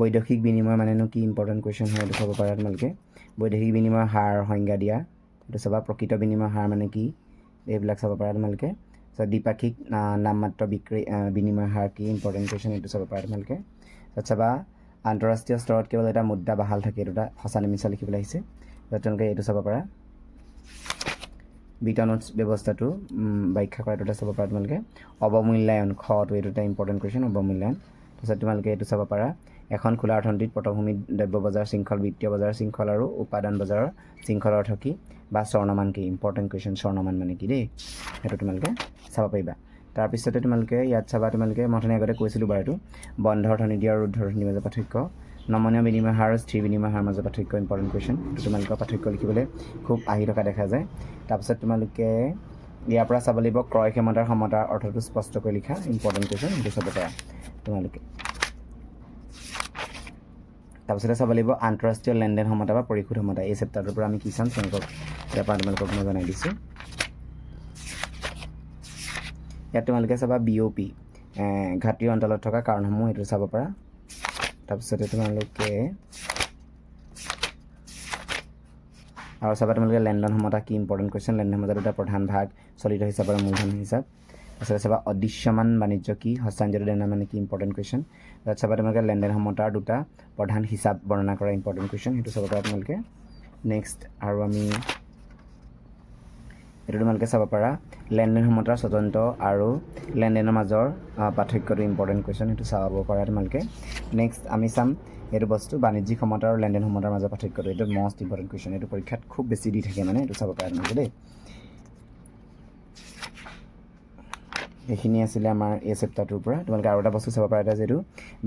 বৈদেশিক বিনিময় মানেনো কি ইম্পৰ্টেণ্ট কুৱেশ্যন হয় এইটো চাব পাৰা তোমালোকে বৈদেশিক বিনিময় হাৰ সংজ্ঞা দিয়া এইটো চাবা প্ৰকৃত বিনিময় হাৰ মানে কি এইবিলাক চাব পাৰা তোমালোকে দ্বিপাক্ষিক নামমাত্ৰ বিনিময় হাৰ কি ইম্পৰ্টেণ্ট কুৱেশ্যন এইটো চাব পাৰা তোমালোকে তাত চাবা আন্তঃৰাষ্ট্ৰীয় স্তৰত কেৱল এটা মুদ্ৰা বাহাল থাকে এইটো এটা সঁচা নে মিছা লিখিবলৈ আহিছে তোমালোকে এইটো চাব পাৰা বিত্ত নোটছ ব্যৱস্থাটো ব্যাখ্যা কৰা এইটো চাব পাৰা তোমালোকে অৱমূল্যায়ন খটো এইটো এটা ইম্পৰ্টেণ্ট কুৱেশ্যন অৱমূল্যায়ন তাৰপিছত তোমালোকে এইটো চাব পাৰা এখন খোলা অৰ্থনীতিত পটভূমিত দ্ৰব্য বজাৰ শৃংখল বিত্তীয় বজাৰ শৃংখল আৰু উপাদান বজাৰৰ শৃংখলৰ অৰ্থ কি বা স্বৰ্ণমান কি ইম্পৰ্টেণ্ট কুৱেশ্যন স্বৰ্ণমান মানে কি দেই সেইটো তোমালোকে চাব পাৰিবা তাৰপিছতে তোমালোকে ইয়াত চাবা তোমালোকে মই আগতে কৈছিলোঁ বাৰু এইটো বন্ধ অৰ্থনীতি আৰু ৰুদ্ধ অৰ্থনীতিৰ মাজৰ পাৰ্থক্য নমনীয় বিনিময় হাৰ আৰু স্থিৰ বিনিময় হাৰ মাজৰ পাৰ্থক্য ইম্পৰ্টেণ্ট কুৱেশ্যন এইটো তোমালোকৰ পাৰ্থক্য লিখিবলৈ খুব আহি থকা দেখা যায় তাৰপিছত তোমালোকে ইয়াৰ পৰা চাব লাগিব ক্ৰয় ক্ষমতাৰ সমতাৰ অৰ্থটো স্পষ্টকৈ লিখা ইম্পৰ্টেণ্ট কুৱেশ্যন সেইটো চাব পাৰা তোমালোকে তাৰপিছতে চাব লাগিব আন্তঃৰাষ্ট্ৰীয় লেনদেন সমতা বা পৰিশোধ সমতা এই চেপ্টাৰটোৰ পৰা আমি কি চাম তেওঁলোকক ইয়াৰ পৰা তোমালোকক মই জনাই দিছোঁ ইয়াত তোমালোকে চাবা BOP ঘাটিৰ অঞ্চলত থকা কাৰণসমূহ এইটো চাব পাৰা তাৰপিছতে তোমালোকে আৰু চাবা তোমালোকে লেনদেন সমতা কি ইম্পৰ্টেণ্ট কুৱেশ্যন লেনদেন সমতা দুটা প্ৰধান ভাগ চলিত হিচাপ আৰু মূলধন হিচাপ তাৰপিছতে চাবা অদৃশ্যমান বাণিজ্য কি হস্তান্তৰিত লেনদেন মানে কি ইম্পৰ্টেণ্ট কুৱেশ্যন তাত চাবা তোমালোকে লেনদেন সমতাৰ দুটা প্ৰধান হিচাপ বৰ্ণনা কৰা ইম্পৰ্টেণ্ট কুৱেশ্যন সেইটো চাব পাৰা তোমালোকে নেক্সট আৰু আমি এইটো তোমালোকে চাব পাৰা লেনদেন সমতাৰ স্বতন্ত্ৰ আৰু লেনদেনৰ মাজৰ পাৰ্থক্যটো ইম্পৰ্টেণ্ট কুৱেশ্যন সেইটো চাব পাৰা তোমালোকে নেক্সট আমি চাম এইটো বস্তু বাণিজ্যিক সমতা আৰু লেনদেন সমতাৰ মাজৰ পাৰ্থক্যটো এইটো মষ্ট ইম্পৰ্টেণ্ট কুৱেশ্যন এইটো পৰীক্ষাত খুব বেছি দি থাকে মানে এইটো চাব পাৰা তোমালোকে দেই এইখিনি আছিলে আমাৰ এই চেপ্টাৰটোৰ পৰা তোমালোকে আৰু এটা বস্তু চাব পাৰা এটা যিটো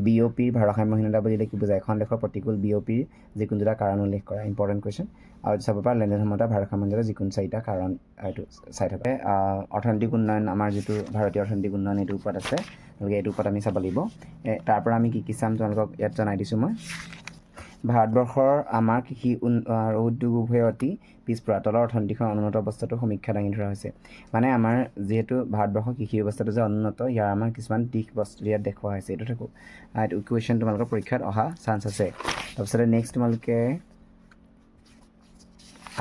BOPৰ ভাৰসাম্যহীনতা বুলিলে কি বুজায় এখন দেশৰ প্ৰতিকূল BOPৰ যিকোনো দুটা কাৰণ উল্লেখ কৰা ইম্পৰ্টেণ্ট কুৱেশ্যন আৰু চাব পাৰা লেনদেন সমতা ভাৰসাম্যহীনতাৰ যিকোনো চাৰিটা কাৰণ এইটো চাই থাকে অৰ্থনৈতিক উন্নয়ন আমাৰ যিটো ভাৰতীয় অৰ্থনৈতিক উন্নয়ন এইটোৰ ওপৰত আছে গতিকে এইটোৰ ওপৰত আমি চাব লাগিব তাৰ পৰা আমি কি চাম তোমালোকক ইয়াত জনাই দিছোঁ মই ভাৰতবৰ্ষৰ আমাৰ কৃষি আৰু উদ্যোগ উভয় অতি পিছপৰা তলৰ অৰ্থনীতিখন অনুন্নত অৱস্থাটো সমীক্ষা দাঙি ধৰা হৈছে মানে আমাৰ যিহেতু ভাৰতবৰ্ষৰ কৃষি ব্যৱস্থাটো যে অনুন্নত ইয়াৰ আমাৰ কিছুমান দিশ বস্তু ইয়াত দেখুওৱা হৈছে এইটো থাকোঁ এইটো কুৱেশ্যন তোমালোকৰ পৰীক্ষাত অহা চান্স আছে তাৰপিছতে নেক্সট তোমালোকে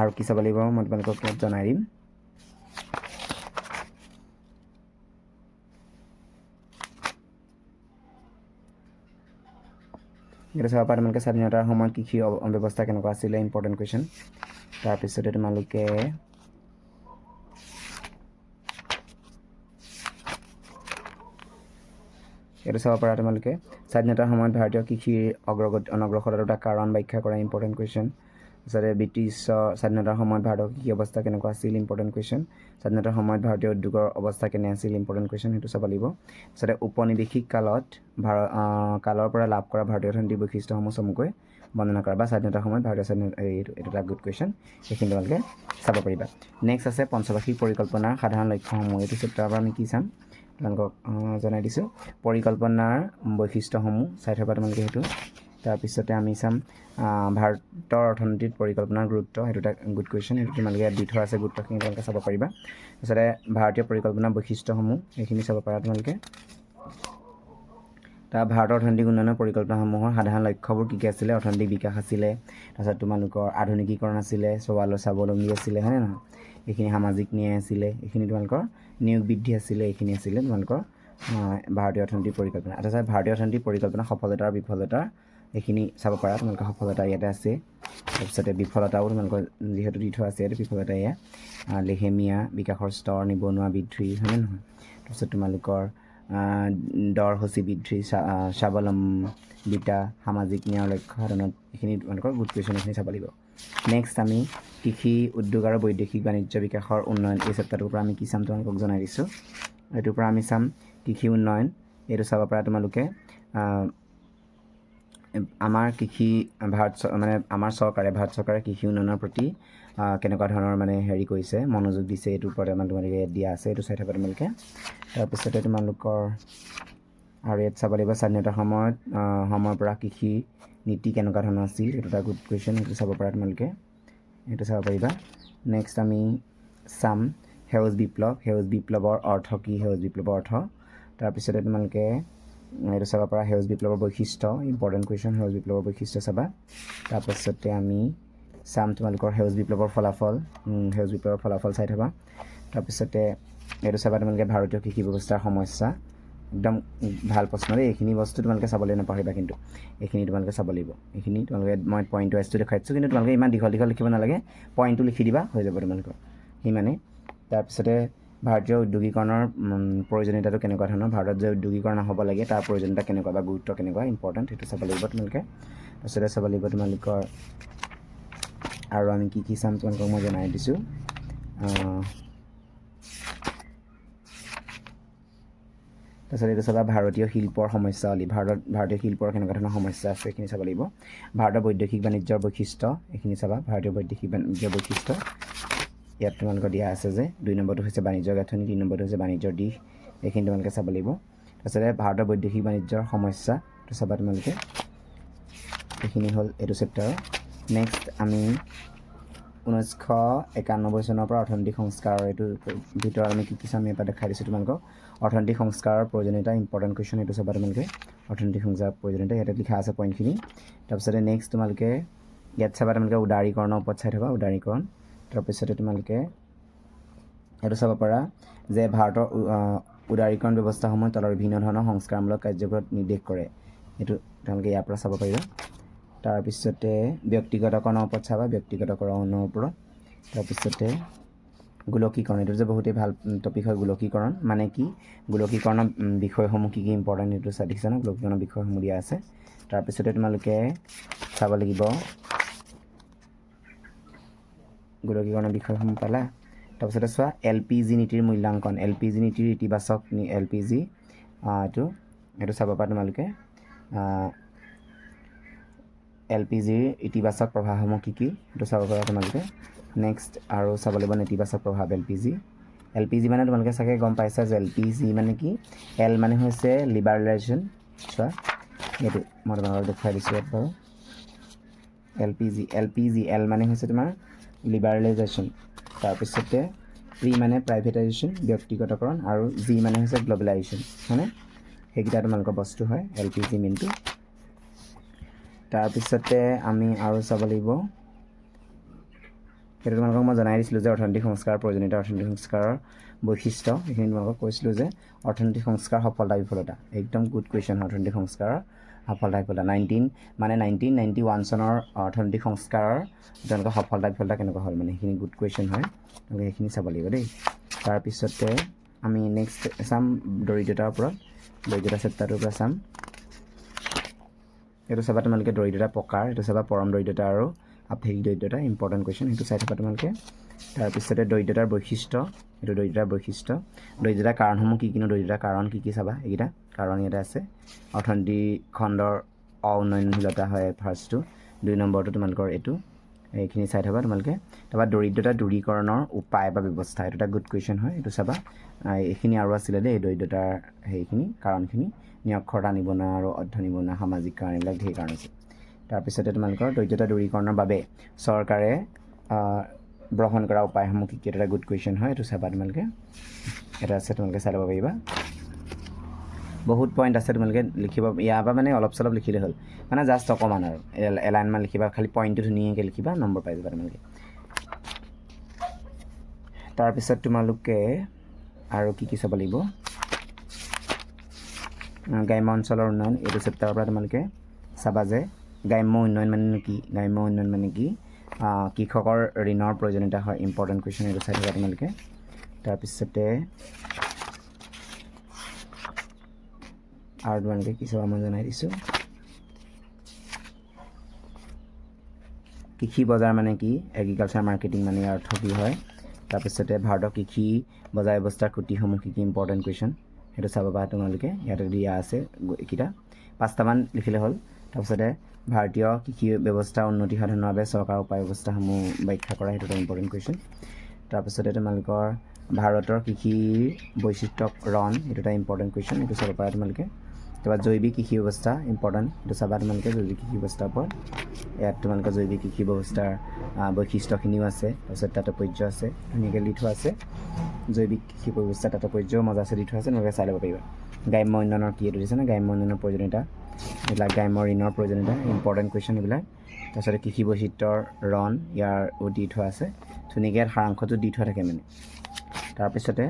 আৰু কি চাব লাগিব মই তোমালোকক ইয়াত জনাই দিম এইটো চাব পাৰা তোমালোকে স্বাধীনতাৰ সময়ত কৃষি ব্যৱস্থা কেনেকুৱা আছিলে ইম্পৰ্টেণ্ট কুৱেশ্যন তাৰপিছতে তোমালোকে এইটো চাব পাৰা তোমালোকে স্বাধীনতাৰ সময়ত ভাৰতীয় কৃষিৰ অনগ্ৰসৰতাৰ দুটা কাৰণ ব্যাখ্যা কৰা ইম্পৰ্টেণ্ট কুৱেশ্যন তাৰপিছতে ব্ৰিটিছৰ স্বাধীনতাৰ সময়ত ভাৰতৰ কৃষি অৱস্থা কেনেকুৱা আছিল ইম্পৰ্টেণ্ট কুৱেশ্যন স্বাধীনতাৰ সময়ত ভাৰতীয় উদ্যোগৰ অৱস্থা কেনে আছিল ইম্পৰ্টেণ্ট কুৱেশ্যন সেইটো চাব লাগিব তাৰপিছতে ঔপনিৱেশিক কালৰ পৰা লাভ কৰা ভাৰতীয় অৰ্থনৈতিক বৈশিষ্ট্যসমূহ চমুকৈ বৰ্ণনা কৰা বা স্বাধীনতাৰ সময়ত ভাৰতীয় এইটো এটা গুড কুৱেশ্যন সেইখিনি তোমালোকে চাব পাৰিবা নেক্সট আছে পঞ্চবাৰ্ষিক পৰিকল্পনাৰ সাধাৰণ লক্ষ্যসমূহ এইটো চেপ্টাৰৰ পৰা আমি কি চাম তোমালোকক জনাই দিছোঁ পৰিকল্পনাৰ বৈশিষ্ট্যসমূহ চাই থবা তোমালোকে সেইটো তাৰপিছতে আমি চাম ভাৰতৰ অৰ্থনীতিত পৰিকল্পনাৰ গুৰুত্ব সেইটো এটা গুড কুৱেশ্যন সেইটো তোমালোকে দি থোৱা আছে গুৰুত্বখিনি তোমালোকে চাব পাৰিবা তাৰপিছতে ভাৰতীয় পৰিকল্পনাৰ বৈশিষ্ট্যসমূহ সেইখিনি চাব পাৰা তোমালোকে তাৰ ভাৰতৰ অৰ্থনৈতিক উন্নয়নৰ পৰিকল্পনাসমূহৰ সাধাৰণ লক্ষ্যবোৰ কি আছিলে অৰ্থনৈতিক বিকাশ আছিলে তাৰপিছত তোমালোকৰ আধুনিকীকৰণ আছিলে স্বাৱলম্বী আছিলে হয়নে নহয় এইখিনি সামাজিক ন্যায় আছিলে এইখিনি তোমালোকৰ নিয়োগ বৃদ্ধি আছিলে এইখিনি আছিলে তোমালোকৰ ভাৰতীয় অৰ্থনৈতিক পৰিকল্পনা তাৰপিছত ভাৰতীয় অৰ্থনৈতিক পৰিকল্পনা সফলতা আৰু বিফলতা এইখিনি চাব পাৰা তোমালোকৰ সফলতা ইয়াতে আছে তাৰপিছতে বিফলতাও তোমালোকৰ যিহেতু দি থোৱা আছে এইটো বিফলতা এয়া লেহেমীয়া বিকাশৰ স্তৰ নিবনুৱা বৃদ্ধি হয়নে নহয় তাৰপিছত তোমালোকৰ দৰসূচী বৃদ্ধি স্বাৱলম্বিতা সামাজিক ন্যায়ৰ লক্ষ্য সাধনত এইখিনি তোমালোকৰ গুড কুৱেশ্যন এইখিনি চাব লাগিব নেক্সট আমি কৃষি উদ্যোগ আৰু বৈদেশিক বাণিজ্য বিকাশৰ উন্নয়ন এই চেপ্টাৰটোৰ পৰা আমি কি চাম তোমালোকক জনাই দিছোঁ এইটোৰ পৰা আমি চাম কৃষি উন্নয়ন এইটো চাব পাৰা তোমালোকে আমাৰ কৃষি আমাৰ ভাৰত চৰকাৰে কৃষি উন্নয়নৰ প্ৰতি কেনেকুৱা ধৰণৰ মানে হেৰি কৰিছে মনোযোগ দিছে এইটোৰ ওপৰত তোমালোকে দিয়া আছে এইটো চাই থাকা তোমালোকে তাৰপিছতে তোমালোকৰ আৰু ইয়াত চাব লাগিব স্বাধীনতাৰ সময়ৰ পৰা কৃষি নীতি কেনেকুৱা ধৰণৰ আছিল এইটো এটা গুড কুৱেশ্যন সেইটো চাব পাৰা তোমালোকে সেইটো চাব পাৰিবা নেক্সট আমি চাম সেউজ বিপ্লৱৰ অৰ্থ কি সেউজ বিপ্লৱৰ অৰ্থ তাৰপিছতে তোমালোকে এইটো চাব পাৰা সেউজ বিপ্লৱৰ বৈশিষ্ট্য ইম্পৰ্টেণ্ট কুৱেশ্যন সেউজ বিপ্লৱৰ বৈশিষ্ট্য চাবা তাৰপাছতে আমি চাম তোমালোকৰ সেউজ বিপ্লৱৰ ফলাফল চাই থবা তাৰপিছতে এইটো চাবা তোমালোকে ভাৰতীয় কৃষি ব্যৱস্থাৰ সমস্যা একদম ভাল প্ৰশ্ন দেই এইখিনি বস্তু তোমালোকে চাবলৈ নাপাহৰিবা কিন্তু এইখিনি তোমালোকে চাব লাগিব এইখিনি তোমালোকে মই পইণ্ট ৱাইজটো দেখাই দিছোঁ কিন্তু তোমালোকে ইমান দীঘল লিখিব নালাগে পইণ্টটো লিখি দিবা হৈ যাব তোমালোকৰ সিমানে তাৰপিছতে ভাৰতীয় উদ্যোগীকৰণৰ প্ৰয়োজনীয়তাটো কেনেকুৱা ধৰণৰ ভাৰতত যে উদ্যোগীকৰণ হ'ব লাগে তাৰ প্ৰয়োজনীয়তা কেনেকুৱা বা গুৰুত্ব কেনেকুৱা ইম্পৰ্টেণ্ট সেইটো চাব লাগিব তোমালোকে তাৰপিছতে চাব লাগিব তোমালোকৰ আৰু আমি কি চাম তোমালোকক মই জনাই দিছোঁ তাৰপিছত এইটো চাবা ভাৰতীয় শিল্পৰ সমস্যাৱলী ভাৰতীয় শিল্পৰ কেনেকুৱা ধৰণৰ সমস্যা আছে এইখিনি চাব লাগিব ভাৰতৰ বৈদেশিক বাণিজ্যৰ বৈশিষ্ট্য এইখিনি চাবা ভাৰতীয় বৈদেশিক বাণিজ্যৰ বৈশিষ্ট্য ইয়াত তোমালোকৰ দিয়া আছে যে 2 নম্বৰটো হৈছে বাণিজ্যৰ গাঁথনি 3 নম্বৰটো হৈছে বাণিজ্যৰ দিশ এইখিনি তোমালোকে চাব লাগিব তাৰপিছতে ভাৰতৰ বৈদেশিক বাণিজ্যৰ সমস্যা এইটো চাবা তোমালোকে এইখিনি হ'ল এইটো চেপ্টাৰৰ নেক্সট আমি 1991 চনৰ পৰা অৰ্থনৈতিক সংস্কাৰৰ এইটো ভিতৰত আমি কি চাম ইয়াৰ পৰা দেখাই দিছোঁ তোমালোকক অৰ্থনৈতিক সংস্কাৰৰ প্ৰয়োজনীয়তা ইম্পৰ্টেণ্ট কুৱেশ্যন এইটো চাবা তোমালোকে অৰ্থনৈতিক সংস্কাৰৰ প্ৰয়োজনীয়তা ইয়াতে লিখা আছে পইণ্টখিনি তাৰপিছতে নেক্সট তোমালোকে ইয়াত চাবা তোমালোকে উদাৰীকৰণৰ ওপৰত চাই থবা উদাৰীকৰণ তাৰপিছতে তোমালোকে এইটো চাব পাৰা যে ভাৰতৰ উদাৰীকৰণ ব্যৱস্থাসমূহে তলৰ বিভিন্ন ধৰণৰ সংস্কাৰমূলক কাৰ্যবোৰত নিৰ্দেশ কৰে এইটো তোমালোকে ইয়াৰ পৰা চাব পাৰিবা তাৰপিছতে ব্যক্তিগতকৰণৰ ওপৰত চাবা ব্যক্তিগতকৰণৰ ওপৰত তাৰপিছতে গোলকীকৰণ এইটো যে বহুতেই ভাল টপিক হয় গোলকীকৰণ মানে কি গোলকীকৰণৰ বিষয়সমূহ কি ইম্পৰ্টেণ্ট এইটো চাই দেখিছা ন গোলকীকৰণৰ বিষয়সমূহ দিয়া আছে তাৰপিছতে তোমালোকে চাব লাগিব গোলকীকৰণৰ বিষয়সমূহ পালা তাৰপিছতে চোৱা LPG নীতিৰ মূল্যাংকন LPG নীতিৰ ইতিবাচক LPG এইটো চাব পাৰা তোমালোকে LPGৰ ইতিবাচক প্ৰভাৱসমূহ কি সেইটো চাব পাৰা তোমালোকে নেক্সট আৰু চাব লাগিব নেতিবাচক প্ৰভাৱ LPG মানে তোমালোকে চাগে গম পাইছা যে LPG মানে কি L মানে হৈছে লিবাৰেলাইজেশ্যন চোৱা এইটো মই তোমালোকক দেখুৱাই দিছোঁ ইয়াত বাৰু LPG L মানে হৈছে তোমাৰ লিবাৰেলাইজেশ্যন তাৰপিছতে P মানে প্ৰাইভেটাইজেশ্যন ব্যক্তিগতকৰণ আৰু G মানে হৈছে গ্ল'বেলাইজেশ্যন হয়নে সেইকেইটা তোমালোকৰ বস্তু হয় LPG মিনটো তাৰপিছতে আমি আৰু চাব লাগিব সেইটো তোমালোকক মই জনাই দিছিলোঁ যে অৰ্থনৈতিক সংস্কাৰৰ প্ৰয়োজনীয়তা অৰ্থনৈতিক সংস্কাৰৰ বৈশিষ্ট্য এইখিনি তোমালোকক কৈছিলোঁ যে অৰ্থনৈতিক সংস্কাৰ সফলতা বিফলতা একদম গুড কুৱেশ্যন অৰ্থনৈতিক সংস্কাৰৰ সফলতা বিফলতা 1991 চনৰ অৰ্থনৈতিক সংস্কাৰৰ তেওঁলোকৰ সফলতা বিফলতা কেনেকুৱা হ'ল মানে সেইখিনি গুড কুৱেশ্যন হয় তেওঁলোকে সেইখিনি চাব লাগিব দেই তাৰপিছতে আমি নেক্সট চাম দৰিদ্ৰতাৰ ওপৰত দৰিদ্ৰতা চেপ্টাৰটোৰ পৰা চাম এইটো চাবা তোমালোকে দৰিদ্ৰতা প্ৰকাৰ এইটো চাবা পৰম দৰিদ্ৰতা আৰু আপেক্ষিক দৰিদ্ৰতা ইম্পৰ্টেণ্ট কুৱেশ্যন সেইটো চাই থাকা তোমালোকে তাৰপিছতে দৰিদ্ৰতাৰ বৈশিষ্ট্য এইটো দৰিদ্ৰতাৰ বৈশিষ্ট্য দৰিদ্ৰতাৰ কাৰণসমূহ কি কিনো দৰিদ্ৰতাৰ কাৰণ কি চাবা এইকেইটা কাৰণ ইয়াতে আছে অৰ্থনৈতিক খণ্ডৰ অউন্নয়নশীলতা হয় ফাৰ্ষ্টটো 2 নম্বৰটো তোমালোকৰ এইটো এইখিনি চাই থাকা তোমালোকে তাৰপৰা দৰিদ্ৰতা দূৰীকৰণৰ উপায় বা ব্যৱস্থা এইটো এটা গুড কুৱেশ্যন হয় এইটো চাবা এইখিনি আৰু আছিলে দেই দৰিদ্ৰতাৰ সেইখিনি কাৰণখিনি নিৰক্ষৰতা নিবনুৱা আৰু অৰ্ধ নিবনুৱা সামাজিক কাৰণ এইবিলাক ঢেৰ কাৰণ আছে তাৰপিছতে তোমালোকৰ দৰিদ্ৰতা দূৰীকৰণৰ বাবে চৰকাৰে গ্ৰহণ কৰা উপায়সমূহ কি এটা গুড কুৱেশ্যন হয় এইটো চাবা তোমালোকে এটা আছে তোমালোকে চাই ল'ব পাৰিবা বহুত পইণ্ট আছে তোমালোকে লিখিব ইয়াৰ পৰা মানে অলপ চলপ লিখিলে হ'ল মানে জাষ্ট অকণমান আৰু এলাইনমান লিখিবা খালি পইণ্টটো ধুনীয়াকৈ লিখিবা নম্বৰ পাই যাবা তোমালোকে তাৰপিছত তোমালোকে আৰু কি চাব লাগিব গ্ৰাম্য অঞ্চলৰ উন্নয়ন এইটো চেপ্টাৰৰ পৰা তোমালোকে চাবা যে গ্ৰাম্য উন্নয়ন মানে কি গ্ৰাম্য উন্নয়ন মানে কি কৃষকৰ ঋণৰ প্ৰয়োজনীয়তা হয় ইম্পৰ্টেণ্ট কুৱেশ্যন এইটো চাই থাকা তোমালোকে তাৰপিছতে আৰু তোমালোকে কি চাবা মই জনাই দিছোঁ কৃষি বজাৰ মানে কি এগ্ৰিকালচাৰ মাৰ্কেটিং মানে ইয়াৰ অৰ্থ কি হয় তাৰপিছতে ভাৰতৰ কৃষি বজাৰ ব্যৱস্থাৰ খুঁটিসমূহ কি ইম্পৰ্টেণ্ট কুৱেশ্যন সেইটো চাব পাৰা তোমালোকে ইয়াতে দিয়া আছে এইকেইটা 5টামান লিখিলে হ'ল তাৰপিছতে ভাৰতীয় কৃষি ব্যৱস্থাৰ উন্নতি সাধনৰ বাবে চৰকাৰৰ উপায় ব্যৱস্থাসমূহ ব্যাখ্যা কৰা সেইটো এটা ইম্পৰ্টেণ্ট কুৱেশ্যন তাৰপিছতে তোমালোকৰ ভাৰতৰ কৃষিৰ বৈচিত্ৰ্যকৰণ এইটো এটা ইম্পৰ্টেণ্ট কুৱেশ্যন এইটো চাব পাৰা তোমালোকে তাৰপৰা জৈৱিক কৃষি ব্যৱস্থা ইম্পৰ্টেণ্ট এইটো চাবা তোমালোকে জৈৱিক কৃষি ব্যৱস্থাৰ ওপৰত ইয়াত তোমালোকৰ জৈৱিক কৃষি ব্যৱস্থাৰ বৈশিষ্ট্যখিনিও আছে তাৰপিছত তাৎপৰ্য আছে ধুনীয়াকৈ দি থোৱা আছে জৈৱিক কৃষি ব্যৱস্থা তাৎপৰ্যও মজাছে দি থোৱা আছে তোমালোকে চাই ল'ব পাৰিবা গ্ৰাম্য উন্নয়নৰ কি এইটো দিছে ন গ্ৰাম্য উন্নয়নৰ প্ৰয়োজনীয়তা এইবিলাক গ্ৰাম্য ঋণৰ প্ৰয়োজনীয়তা ইম্পৰ্টেণ্ট কুৱেশ্যন এইবিলাক তাৰপিছতে কৃষি বৈচিত্ৰৰ ৰণ ইয়াৰো দি থোৱা আছে ধুনীয়াকৈ ইয়াত সাৰাংশটো দি থোৱা থাকে মানে তাৰপিছতে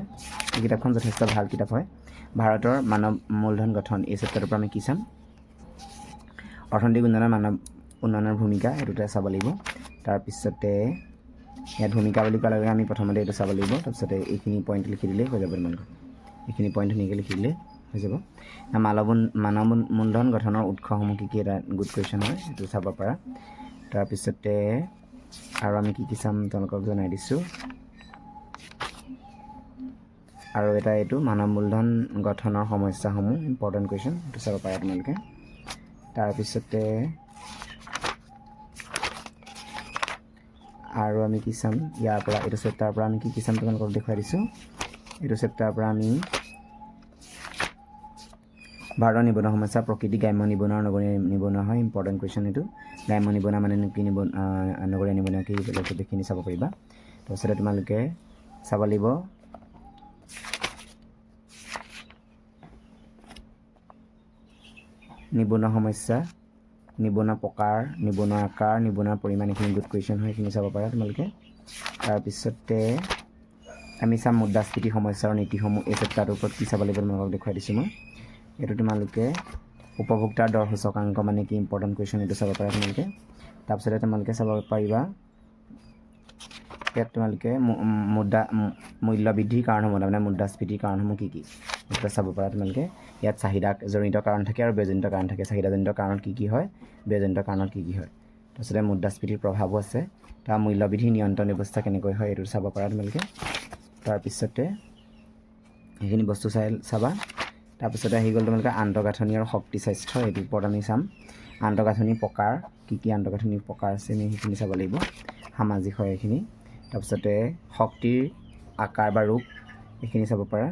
এই কিতাপখন যথেষ্ট ভাল কিতাপ হয় ভাৰতৰ মানৱ মূলধন গঠন এই চেপ্টাৰটোৰ পৰা আমি কি চাম অৰ্থনৈতিক উন্নয়নৰ মানৱ উন্নয়নৰ ভূমিকা এইটোতে চাব লাগিব তাৰপিছতে ইয়াত ভূমিকা বুলি কোৱাৰ লগে আমি প্ৰথমতে এইটো চাব লাগিব তাৰপিছতে এইখিনি পইণ্ট লিখি দিলেই হৈ যাব তোমালোকৰ এইখিনি পইণ্ট ধুনীয়াকৈ লিখি দিলে হৈ যাব মানৱ মূলধন গঠনৰ উৎসসমূহ কি এটা গুড কুৱেশ্যন হয় এইটো চাব পাৰা তাৰপিছতে আৰু আমি কি চাম তেওঁলোকক জনাই দিছোঁ আৰু এটা এইটো মানৱ মূলধন গঠনৰ সমস্যাসমূহ ইম্পৰ্টেণ্ট কুৱেশ্যন এইটো চাব পাৰা তোমালোকে তাৰপিছতে আৰু আমি কি চাম ইয়াৰ পৰা এইটো চেপ্টাৰৰ পৰা আমি কি চাম তোমালোকক দেখুৱাই দিছোঁ এইটো চেপ্টাৰৰ পৰা আমি ভাৰতৰ নিবনুৱা সমস্যা প্ৰকৃতি গ্ৰাম্য নিবনুৱা আৰু নগৰীয়া নিবনুৱা হয় ইম্পৰ্টেণ্ট কুৱেশ্যন এইটো গ্ৰাম্য নিবনুৱা মানে কি নগৰীয়া নিবনুৱা কি এইখিনি চাব পাৰিবা তাৰপিছতে তোমালোকে চাব লাগিব নিবনুৱা সমস্যা নিবনুৱা প্ৰকাৰ নিবনুৱা আকাৰ নিবনুৱাৰ পৰিমাণ এইখিনি গুড কুৱেশ্যন হয় এইখিনি চাব পাৰা তোমালোকে তাৰপিছতে আমি চাম মুদ্ৰাস্ফীতি সমস্যা আৰু নীতিসমূহ এই চেপ্টাৰটোৰ ওপৰত কি চাব লাগিব তোমালোকক দেখুৱাই দিছোঁ মই এইটো তোমালোকে উপভোক্তাৰ দৰ সূচকাংক মানে কি ইম্পৰ্টেণ্ট কুৱেশ্যন এইটো চাব পাৰা তোমালোকে তাৰপিছতে তোমালোকে চাব পাৰিবা ইয়াত তোমালোকে মূল্য বৃদ্ধিৰ কাৰণসমূহ তাৰমানে মুদ্ৰাস্ফীতিৰ কাৰণসমূহ কি এইটো চাব পাৰা তোমালোকে ইয়াত চাহিদাজনিত কাৰণ থাকে আৰু ব্যয়জনিত কাৰণ থাকে চাহিদাজনিত কাৰণত কি হয় ব্যয়জনিত কাৰণত কি হয় তাৰপিছতে মুদ্ৰাস্ফীতিৰ প্ৰভাৱো আছে তাৰ মূল্যবৃদ্ধি নিয়ন্ত্ৰণ ব্যৱস্থা কেনেকৈ হয় এইটো চাব পাৰা তোমালোকে তাৰপিছতে সেইখিনি বস্তু চাবা তাৰপিছতে আহি গ'ল তোমালোকে আন্তঃগাঁথনি আৰু শক্তি স্বাস্থ্য এইটোৰ ওপৰত আমি চাম আন্তঃগাঁথনি প্ৰকাৰ কি আন্তঃগাঁথনি প্ৰকাৰ আছে আমি সেইখিনি চাব লাগিব সামাজিক হয় এইখিনি তাৰপিছতে শক্তিৰ আকাৰ বা ৰূপ এইখিনি চাব পাৰা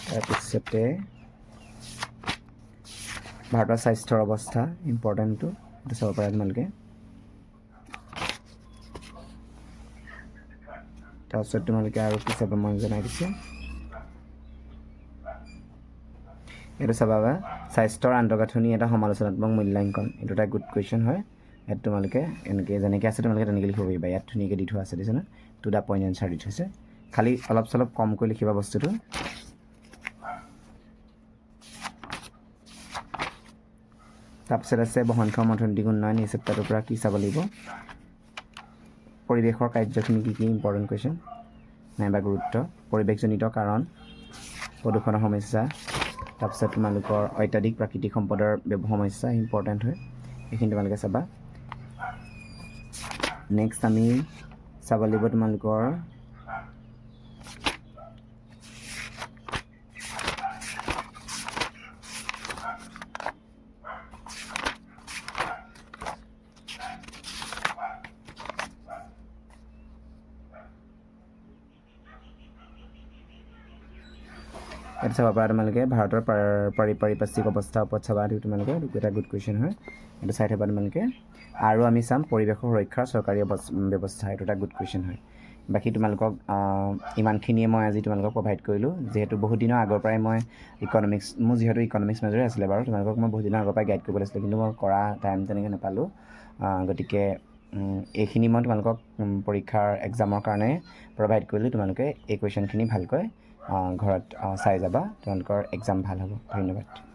তাৰপিছতে ভাৰতৰ স্বাস্থ্যৰ অৱস্থা ইম্পৰ্টেণ্টটো এইটো চাব পাৰা তোমালোকে তাৰপিছত তোমালোকে আৰু কি চাব মই জনাই দিছোঁ এইটো চাবা স্বাস্থ্যৰ আন্তঃগাঁথনি এটা সমালোচনাত্মক মূল্যাংকন এইটো এটা গুড কুৱেশ্যন হয় ইয়াত তোমালোকে এনেকৈ যেনেকৈ আছে তোমালোকে তেনেকৈ লিখিব পাৰিবা ইয়াত ধুনীয়াকৈ দি থোৱা আছে দিছে ন 2টা পইণ্ট এনচাৰ দি থৈছে খালি অলপ চলপ কমকৈ লিখিবা বস্তুটো তাৰপিছত আছে বহনক্ষম অৰ্থনৈতিক উন্নয়ন এই চেপ্টাৰটোৰ পৰা কি চাব লাগিব পৰিৱেশৰ কাৰ্যখিনি কি ইম্পৰ্টেণ্ট কুৱেশ্যন নাইবা গুৰুত্ব পৰিৱেশজনিত কাৰণ প্ৰদূষণৰ সমস্যা তাৰপিছত তোমালোকৰ অত্যাধিক প্ৰাকৃতিক সম্পদৰ সমস্যা ইম্পৰ্টেণ্ট হয়, এইখিনি তোমালোকে চাবা। নেক্সট আমি চাব লাগিব তোমালোকৰ ইয়াত চাব পাৰা তোমালোকে ভাৰতৰ পাৰিপাৰ্শ্বিক অৱস্থাৰ ওপৰত চাবা, এইটো তোমালোকে এটা গুড কুৱেশ্যন হয়, এইটো চাই থবা তোমালোকে। আৰু আমি চাম পৰিৱেশৰ সুৰক্ষাৰ চৰকাৰী ব্যৱস্থা, এইটো এটা গুড কুৱেশ্যন হয়। বাকী তোমালোকক ইমানখিনিয়ে মই আজি তোমালোকক প্ৰভাইড কৰিলোঁ, যিহেতু বহুত দিনৰ আগৰ পৰাই মই মোৰ যিহেতু ইকনমিক্স মেজৰে আছিলে বাৰু, তোমালোকক মই বহুত দিনৰ আগৰ পৰাই গাইড কৰিব লাগিছিলে, কিন্তু মই কৰা টাইম তেনেকৈ নাপালোঁ। গতিকে এইখিনি মই তোমালোকক পৰীক্ষাৰ এক্সামৰ কাৰণে প্ৰভাইড কৰিলোঁ। তোমালোকে এই কুৱেশ্যনখিনি ভালকৈ ঘৰত চাই যাবা, তোমালোকৰ এক্সাম ভাল হ'ব। ধন্যবাদ।